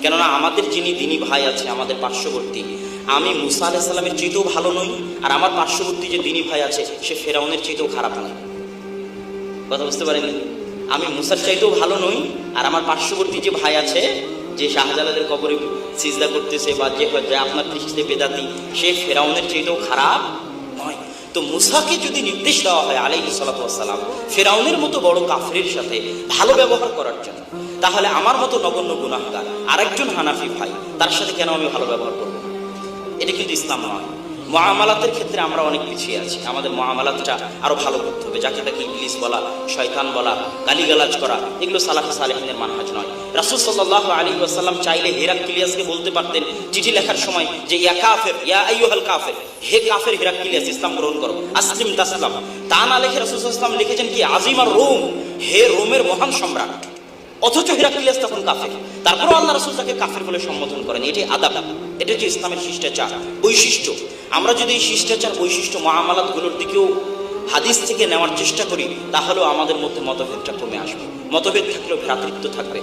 কেননা আমাদের যিনি দিনী ভাই আছে আমাদের পার্শ্ববর্তী, আমি মুসা আলাইহিস সালামের চাইতেও ভালো নই, আর আমার পার্শ্ববর্তী যে দিনী ভাই আছে সে ফেরাউনের চাইতেও খারাপ নয়। কথা বুঝতে পারেনি? আমি মুসার চাইতেও ভালো নই, আর আমার পার্শ্ববর্তী যে ভাই আছে, যে শাহজালালের কবরে সিজদা করতেছে বা যে আপনার দৃষ্টিতে বেদাতি, সে ফেরাউনের চাইতেও খারাপ নয়। তো মুসাকে যদি নির্দেশ দেওয়া হয় আলাইহিস সালাতু ওয়াস সালাম ফেরাউনের মতো বড় কাফিরের সাথে ভালো ব্যবহার করার জন্য, তাহলে আমার মতো নগণ্য গুনাহগার আরেকজন হানাফি ভাই, তার সাথে কেন আমি ভালো ব্যবহার করব? এটা কিন্তু ইসলাম নয়। মুআমালাতের ক্ষেত্রে আমরা অনেক পিছিয়ে আছি, আমাদের মুআমালাতটা আরো ভালো করতে হবে। যাকে তাকে ইবলিস বলা, শয়তান বলা, গালিগালাজ করা, এগুলো সালাফে সালেহিনের মানহাজ নয়। রাসূল সাল্লাল্লাহু আলাইহি ওয়াসাল্লাম চাইলে হিরাক্লিয়াসকে বলতে পারতেন চিঠি লেখার সময় যে ইয়া কাফির, ইয়া আইয়ুহাল কাফির, হে কাফের হিরাক্লিয়াস, ইসলাম গ্রহণ করো, আসলিম তাসলাম। তা না লিখে রাসূল সাল্লাল্লাহু আলাইহি ওয়াসাল্লাম লিখেছেন কি আজিমার রোম, হে রোমের মহান সম্রাট। অথচ হিরাক্লিয়াস তখন কাফের, তারপরও আল্লাহ রাসূল তাকে কাফের বলে সম্বোধন করেন। এটি আদাব, এটা হচ্ছে ইসলামের শিষ্টাচার বৈশিষ্ট্য। আমরা যদি এই শিষ্টাচার বৈশিষ্ট্য মুআমালাতগুলোর দিকেও হাদিস থেকে নেওয়ার চেষ্টা করি, তাহলেও আমাদের মধ্যে মতভেদটা কমে আসবে। মতভেদ থাকলেও ভ্রাতৃত্ব থাকবে।